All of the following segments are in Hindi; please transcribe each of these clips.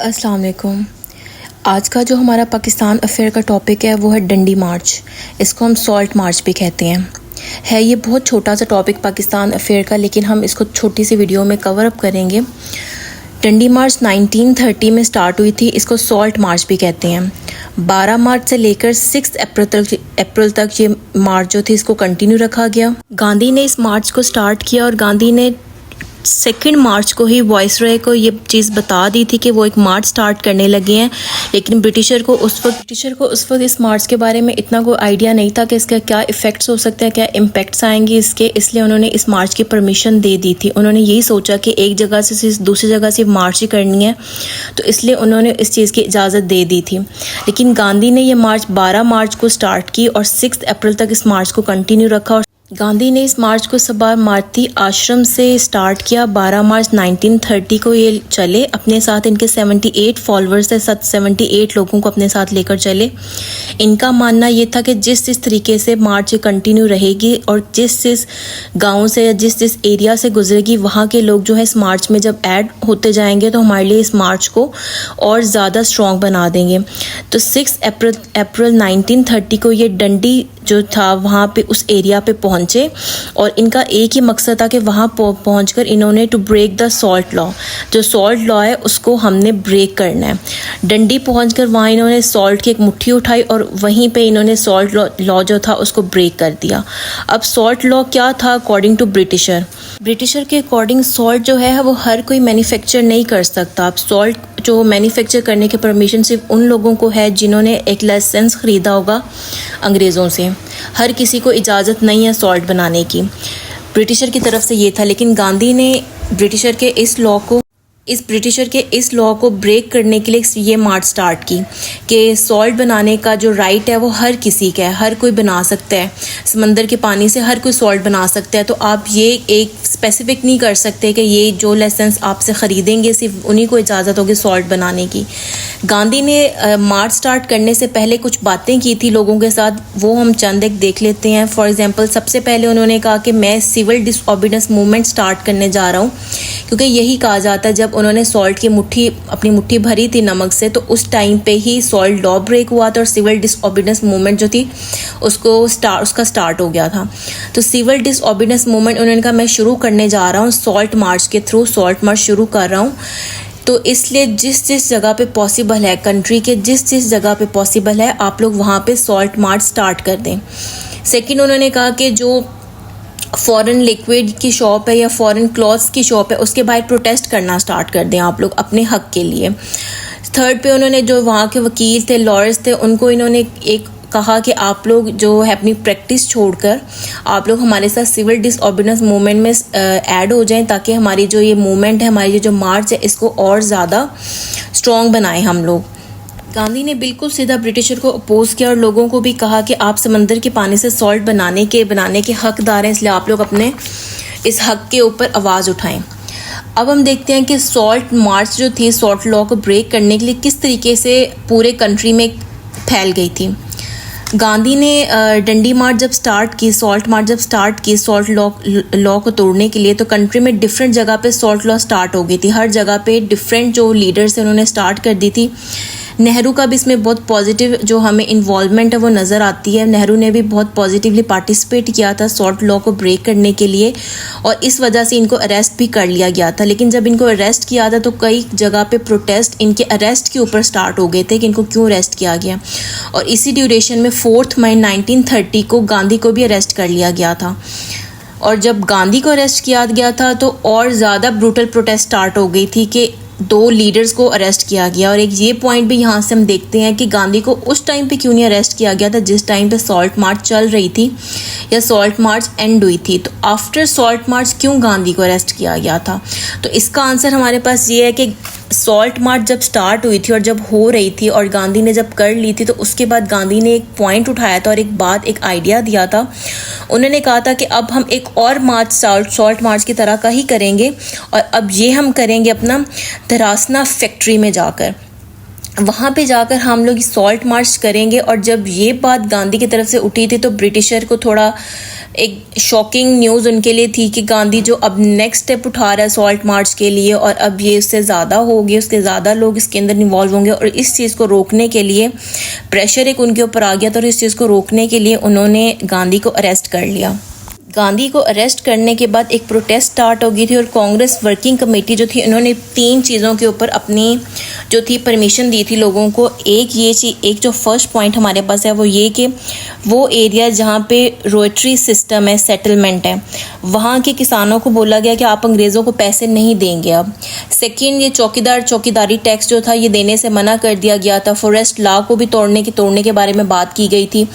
अस्सलाम वालेकुम। आज का जो हमारा पाकिस्तान अफेयर का टॉपिक है वो है डंडी मार्च। इसको हम सॉल्ट मार्च भी कहते हैं। है ये बहुत छोटा सा टॉपिक पाकिस्तान अफेयर का, लेकिन हम इसको छोटी सी वीडियो में कवर अप करेंगे। डंडी मार्च 1930 में स्टार्ट हुई थी। इसको सॉल्ट मार्च भी कहते हैं। 12 मार्च से लेकर 6 अप्रैल तक ये मार्च जो थी इसको कंटिन्यू रखा गया। गांधी ने इस मार्च को स्टार्ट किया और गांधी ने 2 मार्च को ही वाइसरॉय को ये चीज़ बता दी थी कि वो एक मार्च स्टार्ट करने लगे हैं, लेकिन ब्रिटिशर को उस वक्त इस मार्च के बारे में इतना कोई आइडिया नहीं था कि इसका क्या इफ़ेक्ट्स हो सकते हैं, क्या इम्पैक्ट्स आएंगे इसके, इसलिए उन्होंने इस मार्च की परमिशन दे दी थी। उन्होंने यही सोचा कि एक जगह से दूसरी जगह से मार्च ही करनी है, तो इसलिए उन्होंने इस चीज़ की इजाज़त दे दी थी। लेकिन गांधी ने ये मार्च 12 मार्च को स्टार्ट की और 6 अप्रैल तक इस मार्च को कंटिन्यू रखा। और गांधी ने इस मार्च को साबरमती आश्रम से स्टार्ट किया। 12 मार्च 1930 को ये चले। अपने साथ इनके 78 फॉलोअर्स थे, 78 लोगों को अपने साथ लेकर चले। इनका मानना ये था कि जिस तरीके से मार्च कंटिन्यू रहेगी और जिस गांव से या जिस एरिया से गुजरेगी वहाँ के लोग जो है इस मार्च में जब ऐड होते जाएंगे तो हमारे लिए इस मार्च को और ज़्यादा स्ट्रॉन्ग बना देंगे। तो 6 अप्रैल 1930 को ये डंडी जो था वहाँ पे उस एरिया पे पहुँचे और इनका एक ही मकसद था कि वहाँ पहुँचकर इन्होंने to break the salt law, जो सॉल्ट लॉ है उसको हमने ब्रेक करना है। डंडी पहुँचकर वहाँ इन्होंने सॉल्ट की एक मुट्ठी उठाई और वहीं पे इन्होंने सॉल्ट लॉ जो था उसको ब्रेक कर दिया। अब सॉल्ट लॉ क्या था अकॉर्डिंग टू ब्रिटिशर के अकॉर्डिंग सॉल्ट जो है वो हर कोई मैन्युफैक्चर नहीं कर सकता। अब सॉल्ट जो मैन्युफैक्चर करने की परमिशन सिर्फ उन लोगों को है जिन्होंने एक लाइसेंस ख़रीदा होगा अंग्रेज़ों से। हर किसी को इजाज़त नहीं है सॉल्ट बनाने की। ब्रिटिशर की तरफ से ये था, लेकिन गांधी ने ब्रिटिशर के इस लॉ को ब्रेक करने के लिए ये मार्च स्टार्ट की कि सॉल्ट बनाने का जो राइट है वो हर किसी का है, हर कोई बना सकता है। समंदर के पानी से हर कोई सॉल्ट बना सकता है। तो आप ये एक स्पेसिफिक नहीं कर सकते कि ये जो लाइसेंस आपसे ख़रीदेंगे सिर्फ उन्हीं को इजाज़त होगी सॉल्ट बनाने की। गांधी ने मार्च स्टार्ट करने से पहले कुछ बातें की थी लोगों के साथ, वो हम चंद एक देख लेते हैं। फॉर एग्जांपल सबसे पहले उन्होंने कहा कि मैं सिविल डिसओबीडियंस मूवमेंट स्टार्ट करने जा रहा हूँ, क्योंकि यही कहा जाता है जब उन्होंने सॉल्ट की अपनी मुट्ठी भरी थी नमक से तो उस टाइम पे ही सॉल्ट लॉ ब्रेक हुआ था और सिविल डिसओबीडियंस मूवमेंट जो थी उसका स्टार्ट हो गया था। तो सिविल डिसओबीडियंस मूवमेंट उन्होंने कहा मैं शुरू करने जा रहा हूँ सॉल्ट मार्च के थ्रू, सॉल्ट मार्च शुरू कर रहा हूँ। तो इसलिए जिस जगह पे पॉसिबल है, कंट्री के जिस जगह पे पॉसिबल है आप लोग वहाँ पे सॉल्ट मार्च स्टार्ट कर दें। सेकंड उन्होंने कहा कि जो फॉरेन लिक्विड की शॉप है या फॉरेन क्लॉथ्स की शॉप है उसके बाहर प्रोटेस्ट करना स्टार्ट कर दें आप लोग अपने हक के लिए। थर्ड पे उन्होंने जो वहाँ के वकील थे, लॉयर्स थे, उनको इन्होंने एक कहा कि आप लोग जो है अपनी प्रैक्टिस छोड़कर आप लोग हमारे साथ सिविल डिसओबीडियंस मूवमेंट में ऐड हो जाएं, ताकि हमारी जो ये मूवमेंट है, हमारी जो मार्च है, इसको और ज़्यादा स्ट्रॉन्ग बनाएं हम लोग। गांधी ने बिल्कुल सीधा ब्रिटिशर को अपोज किया और लोगों को भी कहा कि आप समंदर के पानी से सॉल्ट बनाने के हकदार हैं, इसलिए आप लोग अपने इस हक के ऊपर आवाज़ उठाएं। अब हम देखते हैं कि सॉल्ट मार्च जो थी सॉल्ट लॉ को ब्रेक करने के लिए किस तरीके से पूरे कंट्री में फैल गई थी। गांधी ने डंडी मार्च जब स्टार्ट की, सॉल्ट मार्च जब स्टार्ट की सॉल्ट लॉ को तोड़ने के लिए, तो कंट्री में डिफरेंट जगह पे सॉल्ट लॉ स्टार्ट हो गई थी। हर जगह पे डिफरेंट जो लीडर्स हैं उन्होंने स्टार्ट कर दी थी। नेहरू का भी इसमें बहुत पॉजिटिव जो हमें इन्वॉल्वमेंट है वो नज़र आती है। नेहरू ने भी बहुत पॉजिटिवली पार्टिसिपेट किया था सॉल्ट लॉ को ब्रेक करने के लिए और इस वजह से इनको अरेस्ट भी कर लिया गया था। लेकिन जब इनको अरेस्ट किया था तो कई जगह पे प्रोटेस्ट इनके अरेस्ट के ऊपर स्टार्ट हो गए थे कि इनको क्यों अरेस्ट किया गया। और इसी ड्यूरेशन में 4 मई 1930 को गांधी को भी अरेस्ट कर लिया गया था। और जब गांधी को अरेस्ट किया गया था तो और ज़्यादा ब्रूटल प्रोटेस्ट स्टार्ट हो गई थी कि 2 लीडर्स को अरेस्ट किया गया। और एक ये पॉइंट भी यहाँ से हम देखते हैं कि गांधी को उस टाइम पे क्यों नहीं अरेस्ट किया गया था जिस टाइम पे सॉल्ट मार्च चल रही थी या सॉल्ट मार्च एंड हुई थी। तो आफ्टर सॉल्ट मार्च क्यों गांधी को अरेस्ट किया गया था, तो इसका आंसर हमारे पास ये है कि सॉल्ट मार्च जब स्टार्ट हुई थी और जब हो रही थी और गांधी ने जब कर ली थी तो उसके बाद गांधी ने एक पॉइंट उठाया था और एक आइडिया दिया था। उन्होंने कहा था कि अब हम एक और मार्च सॉल्ट मार्च की तरह का ही करेंगे और अब ये हम करेंगे अपना धरासना फैक्ट्री में जाकर। वहाँ पे जाकर हम लोग सॉल्ट मार्च करेंगे। और जब ये बात गांधी की तरफ से उठी थी तो ब्रिटिशर को थोड़ा एक शॉकिंग न्यूज़ उनके लिए थी कि गांधी जो अब नेक्स्ट स्टेप उठा रहा है सॉल्ट मार्च के लिए, और अब ये उससे ज़्यादा होगी, उसके ज़्यादा लोग इसके अंदर इन्वॉल्व होंगे, और इस चीज़ को रोकने के लिए प्रेशर एक उनके ऊपर आ गया था, और इस चीज़ को रोकने के लिए उन्होंने गांधी को अरेस्ट कर लिया। गांधी को अरेस्ट करने के बाद एक प्रोटेस्ट स्टार्ट हो गई थी, और कांग्रेस वर्किंग कमेटी जो थी उन्होंने 3 चीज़ों के ऊपर अपनी जो थी परमिशन दी थी लोगों को। एक जो फर्स्ट पॉइंट हमारे पास है वो ये कि वो एरिया जहाँ पे रोटरी सिस्टम है, सेटलमेंट है, वहाँ के किसानों को बोला गया कि आप अंग्रेज़ों को पैसे नहीं देंगे अब। सेकेंड, ये चौकीदारी टैक्स जो था ये देने से मना कर दिया गया था। फॉरेस्ट लॉ को भी तोड़ने के बारे में बात की गई थी।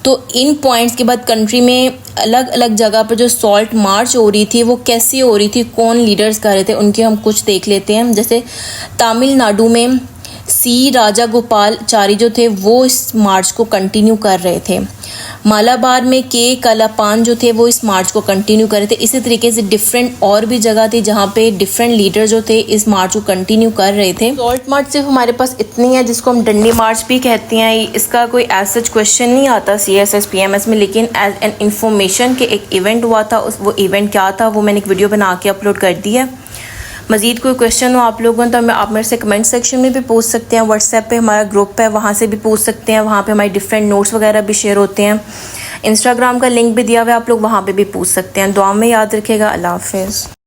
तो इन पॉइंट्स के बाद कंट्री में अलग अलग जगह पर जो सॉल्ट मार्च हो रही थी वो कैसी हो रही थी, कौन लीडर्स कर रहे थे, उनके हम कुछ देख लेते हैं। जैसे तमिलनाडु में सी राजागोपालाचारी जो थे वो इस मार्च को कंटिन्यू कर रहे थे। मालाबार में के कलापान जो थे वो इस मार्च को कंटिन्यू कर रहे थे। इसी तरीके से डिफरेंट और भी जगह थी जहाँ पे डिफरेंट लीडर जो थे इस मार्च को कंटिन्यू कर रहे थे। सॉल्ट मार्च सिर्फ हमारे पास इतनी है जिसको हम डंडी मार्च भी कहते हैं। इसका कोई एज सच क्वेश्चन नहीं आता CSS PMS में, लेकिन एज एन इन्फॉर्मेशन के एक इवेंट हुआ था। वो इवेंट क्या था वो मैंने एक वीडियो बना के अपलोड कर दी है। मज़ीद कोई क्वेश्चन हो आप लोगों तो आप मेरे से कमेंट सेक्शन में भी पूछ सकते हैं। व्हाट्सएप पे हमारा ग्रुप है, वहाँ से भी पूछ सकते हैं। वहाँ पे हमारे डिफरेंट नोट्स वगैरह भी शेयर होते हैं। इंस्टाग्राम का लिंक भी दिया हुआ है, आप लोग वहाँ पे भी पूछ सकते हैं। दुआ में याद रखिएगा। अल्लाह हाफिज़।